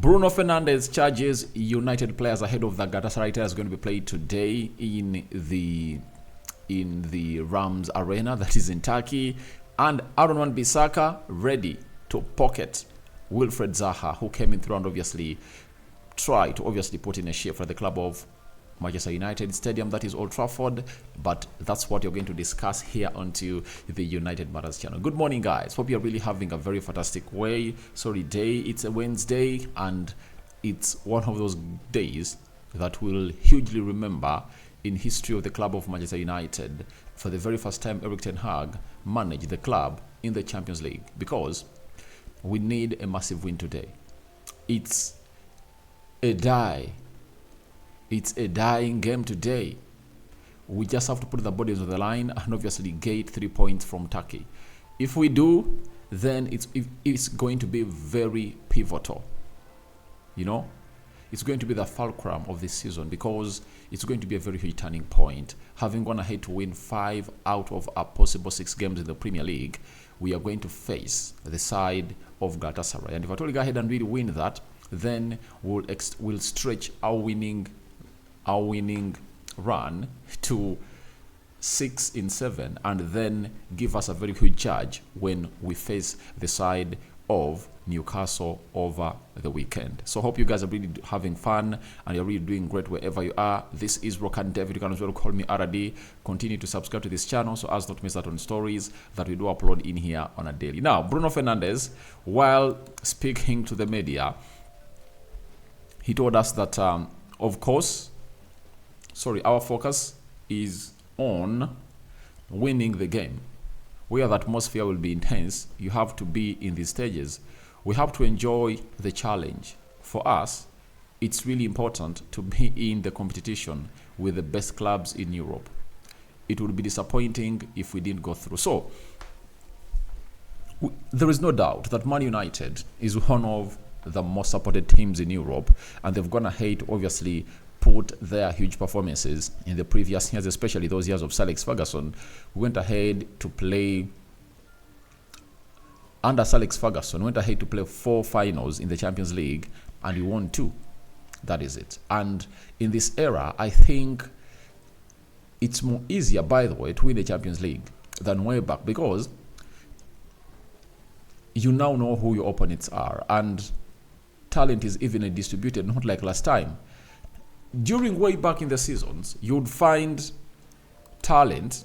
Bruno Fernandes charges United players ahead of the Galatasaray is going to be played today in the Rams Arena that is in Turkey, and Wan Bissaka ready to pocket Wilfred Zaha, who came in through and obviously tried to put in a shift for the club of Manchester United Stadium, that is Old Trafford. But that's what you're going to discuss here onto the United Matters channel. Good morning, guys. Hope you're really having a very fantastic day. It's a Wednesday, and it's one of those days that we'll hugely remember in history of the club of Manchester United. For the very first time, Erik ten Hag managed the club in the Champions League, because we need a massive win today. It's a dying game today. We just have to put the bodies on the line and obviously get 3 points from Turkey. If we do, then it's going to be very pivotal. It's going to be the fulcrum of this season, because it's going to be a very huge turning point. Having gone ahead to win 5 out of a possible 6 games in the Premier League, we are going to face the side of Galatasaray. And if I go ahead and really win that, then we'll stretch our winning run to 6 in 7, and then give us a very huge charge when we face the side of Newcastle over the weekend. So hope you guys are really having fun and you're really doing great wherever you are. This is Rokan David. You can as well call me RD. Continue to subscribe to this channel so as not to miss out on stories that we do upload in here on a daily. Now, Bruno Fernandes, while speaking to the media, he told us that of course our focus is on winning the game, where the atmosphere will be intense. You have to be in these stages. We have to enjoy the challenge. For us, it's really important to be in the competition with the best clubs in Europe. It would be disappointing if we didn't go through. So, there is no doubt that Man United is one of the most supported teams in Europe, and they've gone ahead to obviously put their huge performances in the previous years, especially those years of Sir Alex Ferguson. We went ahead to play under Sir Alex Ferguson, went ahead to play 4 finals in the Champions League, and we won 2. That is it. And in this era, I think it's more easier, by the way, to win the Champions League than way back, because you now know who your opponents are, and talent is evenly distributed, not like last time. During way back in the seasons, you'd find talent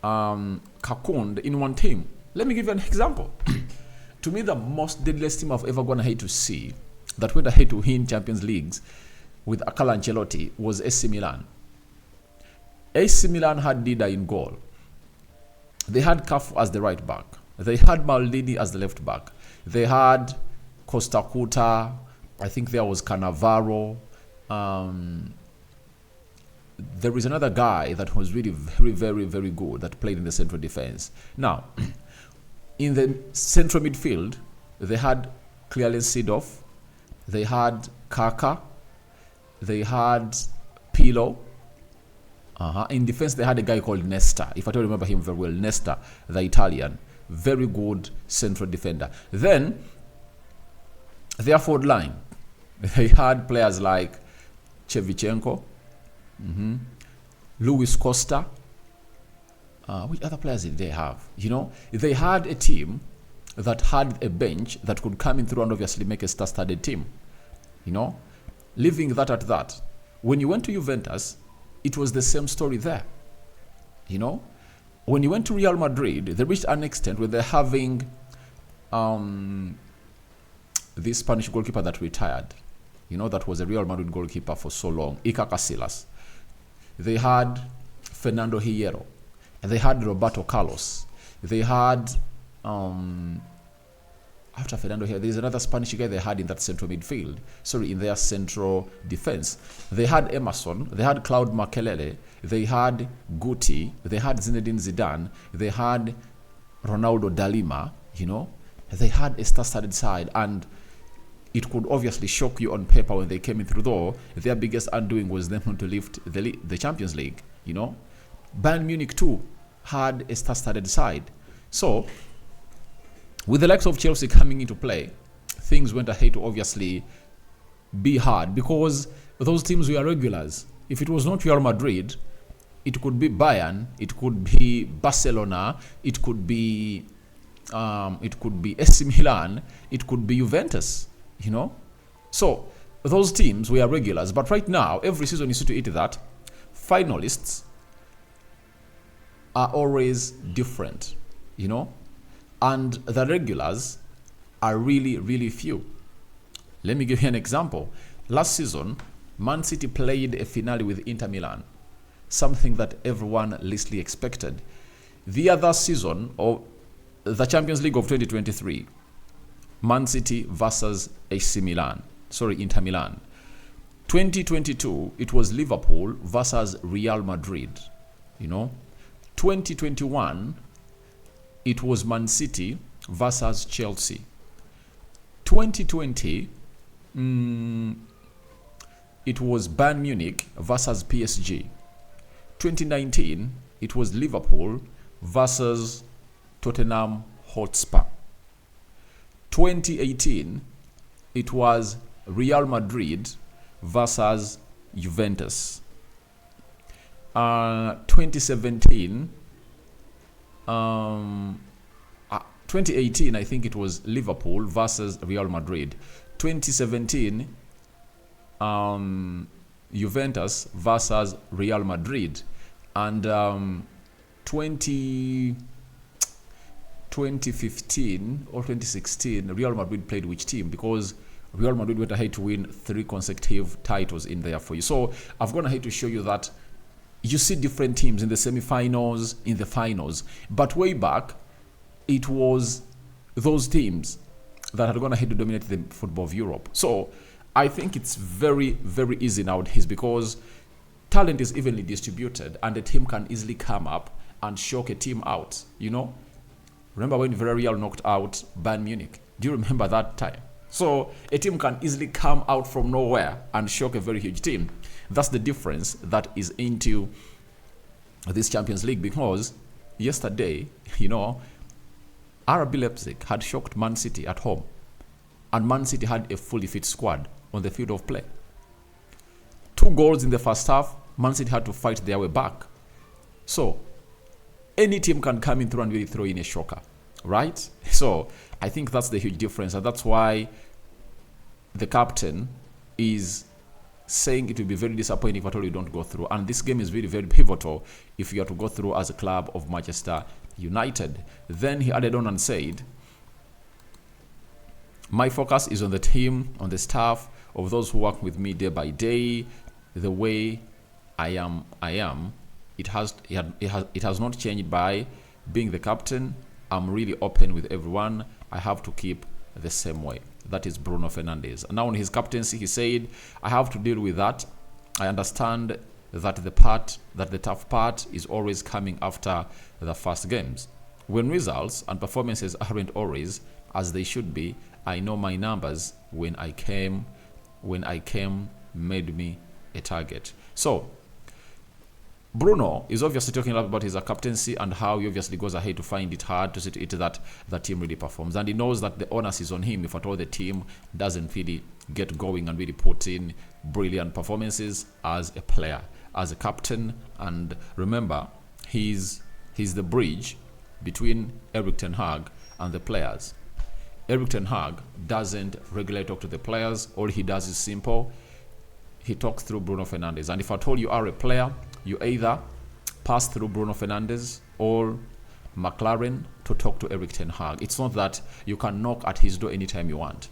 cocooned in one team. Let me give you an example. To me, the most deadliest team I've ever gone ahead to see that went ahead to win Champions Leagues with Carlo Ancelotti was AC Milan. AC Milan had Dida in goal. They had Cafu as the right back. They had Maldini as the left back. They had Costa Curta. I think there was Cannavaro. There is another guy that was really very, very, very good that played in the central defense. Now, in the central midfield, they had Clarence Seedorf, they had Kaka, they had Pirlo. In defense, they had a guy called Nesta. If I don't remember him very well, Nesta, the Italian, very good central defender. Then, their forward line, they had players like Shevchenko, Luis Costa. Which other players did they have? They had a team that had a bench that could come in through and obviously make a star-studded team. Leaving that at that. When you went to Juventus, it was the same story there. When you went to Real Madrid, they reached an extent where they're having this Spanish goalkeeper that retired. That was a Real Madrid goalkeeper for so long, Iker Casillas. They had Fernando Hierro. And they had Roberto Carlos. They had, after Fernando Hierro, there's another Spanish guy they had in that central midfield. In their central defense. They had Emerson. They had Claude Makelele. They had Guti. They had Zinedine Zidane. They had Ronaldo Dalima. They had a star-studded side, and it could obviously shock you on paper when they came in through, though their biggest undoing was them to lift the Champions League. Bayern Munich too had a star-studded side. So, with the likes of Chelsea coming into play, things went ahead to obviously be hard because those teams were regulars. If it was not Real Madrid, it could be Bayern, it could be Barcelona, it could be AC Milan, it could be Juventus, you know. So those teams were regulars, but right now, every season you see to it that finalists are always different, you know, and the regulars are really, really few. Let me give you an example. Last season, Man City played a finale with Inter Milan, something that everyone leastly expected. The other season, of the Champions League of 2023, Man City versus Inter Milan. 2022, it was Liverpool versus Real Madrid, you know. 2021, it was Man City versus Chelsea. 2020, it was Bayern Munich versus PSG. 2019, it was Liverpool versus Tottenham Hotspur. 2018, it was Real Madrid versus Juventus. 2017, 2018, I think it was Liverpool versus Real Madrid. 2017, Juventus versus Real Madrid. And 2015 or 2016, Real Madrid played which team? Because Real Madrid went ahead to win 3 consecutive titles in there for you. So I've gone ahead to show you that you see different teams in the semi-finals, in the finals. But way back, it was those teams that had gone ahead to dominate the football of Europe. So I think it's very, very easy nowadays because talent is evenly distributed and a team can easily come up and shock a team out, you know. Remember when Villarreal knocked out Bayern Munich? Do you remember that time? So a team can easily come out from nowhere and shock a very huge team. That's the difference that is into this Champions League, because yesterday, you know, RB Leipzig had shocked Man City at home, and Man City had a fully fit squad on the field of play. 2 goals in the first half, Man City had to fight their way back. So any team can come in through and really throw in a shocker, right? So I think that's the huge difference, and that's why the captain is saying it will be very disappointing if at all you don't go through. And this game is really very pivotal if you are to go through as a club of Manchester United. Then he added on and said, my focus is on the team, on the staff, of those who work with me day by day. The way I am. It has not changed by being the captain. I'm really open with everyone. I have to keep the same way. That is Bruno Fernandes. And now on his captaincy, he said, I have to deal with that. I understand that the tough part is always coming after the first games. When results and performances aren't always as they should be, I know my numbers when I came made me a target. So Bruno is obviously talking a lot about his captaincy and how he obviously goes ahead to find it hard to see to it that the team really performs. And he knows that the onus is on him if at all the team doesn't really get going and really put in brilliant performances as a player, as a captain. And remember, he's the bridge between Erik ten Hag and the players. Erik ten Hag doesn't regularly talk to the players. All he does is simple. He talks through Bruno Fernandes. And if at all you are a player, you either pass through Bruno Fernandes or McLaren to talk to Erik ten Hag. It's not that you can knock at his door anytime you want.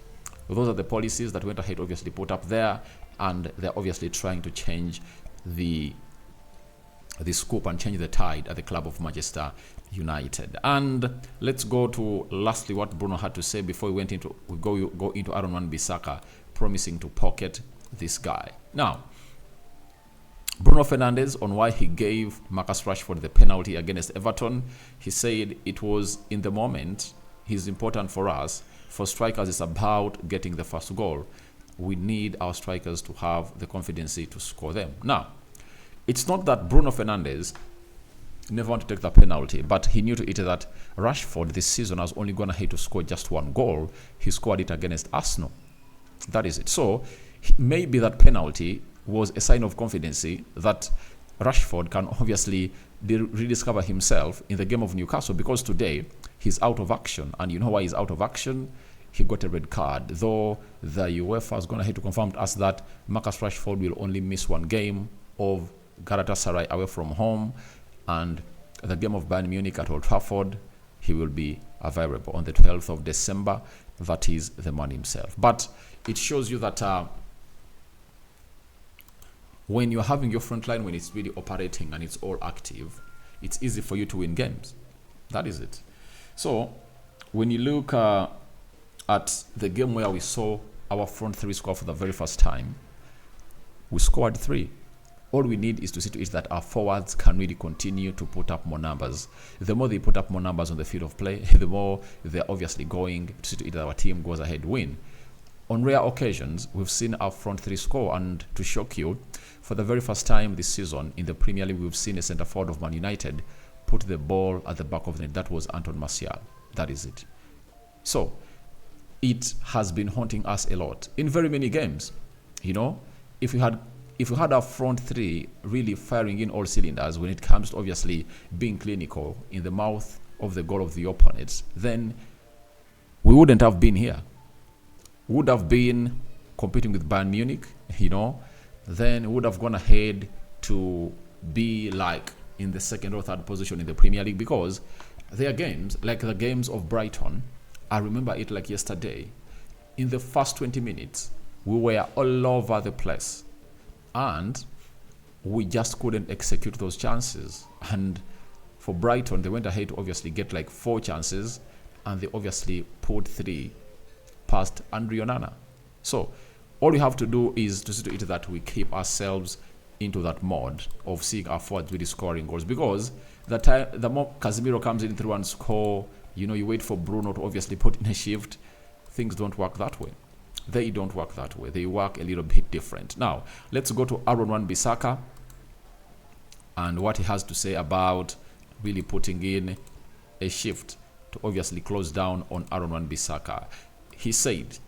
Those are the policies that went ahead obviously put up there, and they're obviously trying to change the scope and change the tide at the club of Manchester United. And let's go to lastly what Bruno had to say before we go into Wan Bissaka promising to pocket this guy. Now, Bruno Fernandes, on why he gave Marcus Rashford the penalty against Everton, he said it was in the moment. It's important for us. For strikers, it's about getting the first goal. We need our strikers to have the confidence to score them. Now, it's not that Bruno Fernandes never want to take the penalty, but he knew to it that Rashford this season has only gone ahead to score just one goal. He scored it against Arsenal. That is it. So maybe that penalty was a sign of confidence that Rashford can obviously rediscover himself in the game of Newcastle, because today he's out of action. And you know why he's out of action? He got a red card. Though the UEFA has gone ahead to confirm to us that Marcus Rashford will only miss one game of Galatasaray away from home, and the game of Bayern Munich at Old Trafford, he will be available on the 12th of December. That is the man himself. But it shows you that when you're having your front line, when it's really operating and it's all active, it's easy for you to win games. That is it. So when you look at the game where we saw our front three score for the very first time, we scored 3. All we need is to see to it that our forwards can really continue to put up more numbers. The more they put up more numbers on the field of play, the more they're obviously going to see to it that our team goes ahead win. On rare occasions, we've seen our front three score, and to shock you, for the very first time this season in the Premier League, we've seen a centre forward of Man United put the ball at the back of the net. That was Anton Martial. That is it. So it has been haunting us a lot in very many games. You know, if we had our front three really firing in all cylinders when it comes to obviously being clinical in the mouth of the goal of the opponents, then we wouldn't have been here. We would have been competing with Bayern Munich, you know, then we would have gone ahead to be like in the second or third position in the Premier League, because there are games, like the games of Brighton, I remember it like yesterday. In the first 20 minutes, we were all over the place, and we just couldn't execute those chances. And for Brighton, they went ahead to obviously get like 4 chances, and they obviously put 3 past Andre Onana. So all we have to do is to see to it that we keep ourselves into that mode of seeing our forwards really scoring goals, because the more Casemiro comes in through and score, you know, you wait for Bruno to obviously put in a shift. Things don't work that way. They don't work that way. They work a little bit different. Now, let's go to Wan Bissaka and what he has to say about really putting in a shift to obviously close down on Wan Bissaka. He said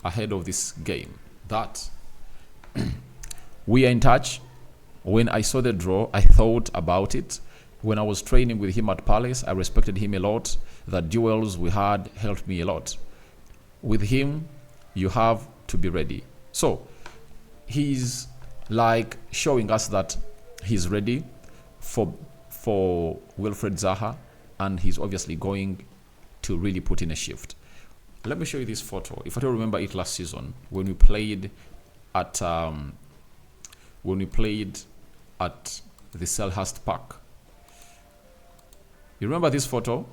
ahead of this game that we are in touch. When I saw the draw, I thought about it. When I was training with him at Palace, I respected him a lot. The duels we had helped me a lot. With him, you have to be ready. So he's like showing us that he's ready for Wilfred Zaha, and he's obviously going to really put in a shift. Let me show you this photo. If I don't remember it last season, when we played at the Selhurst Park. You remember this photo?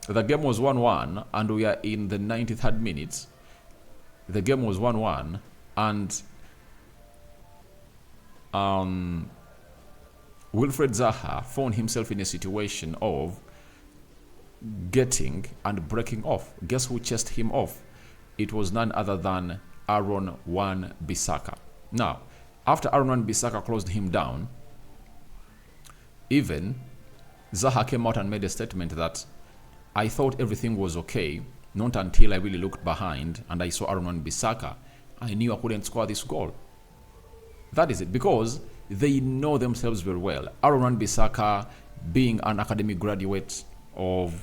The game was 1-1 and we are in the 93rd minute. The game was 1-1 and Wilfred Zaha found himself in a situation of getting and breaking off. Guess who chased him off? It was none other than Wan Bissaka. Now, after Wan Bissaka closed him down, even Zaha came out and made a statement that I thought everything was okay, not until I really looked behind and I saw Wan Bissaka. I knew I couldn't score this goal. That is it, because they know themselves very well. Wan Bissaka being an academic graduate of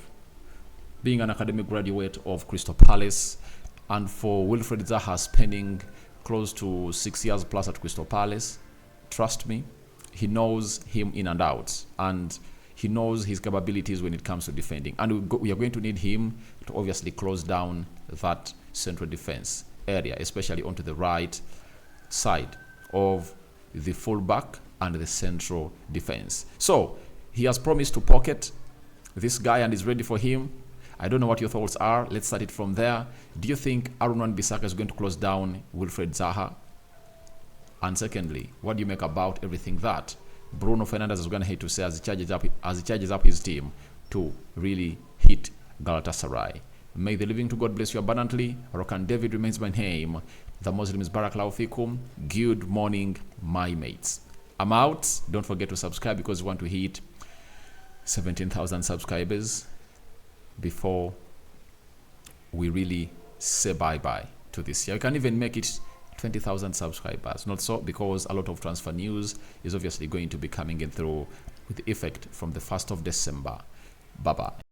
Crystal Palace, and for Wilfred Zaha spending close to 6 years plus at Crystal Palace, trust me, he knows him in and out, and he knows his capabilities when it comes to defending. And we are going to need him to obviously close down that central defense area, especially onto the right side of the fullback and the central defense. So he has promised to pocket this guy and is ready for him. I don't know what your thoughts are. Let's start it from there. Do you think Wan Bissaka is going to close down Wilfred Zaha? And secondly, what do you make about everything that Bruno Fernandes is going to hate to say as he charges up his team to really hit Galatasaray? May the living to God bless you abundantly. Rokan David remains my name. The Muslim is Barakallahu Fikum. Good morning, my mates. I'm out. Don't forget to subscribe because you want to hit 17,000 subscribers before we really say bye-bye to this year. We can even make it 20,000 subscribers. Not so, because a lot of transfer news is obviously going to be coming in through with effect from the 1st of December. Bye-bye.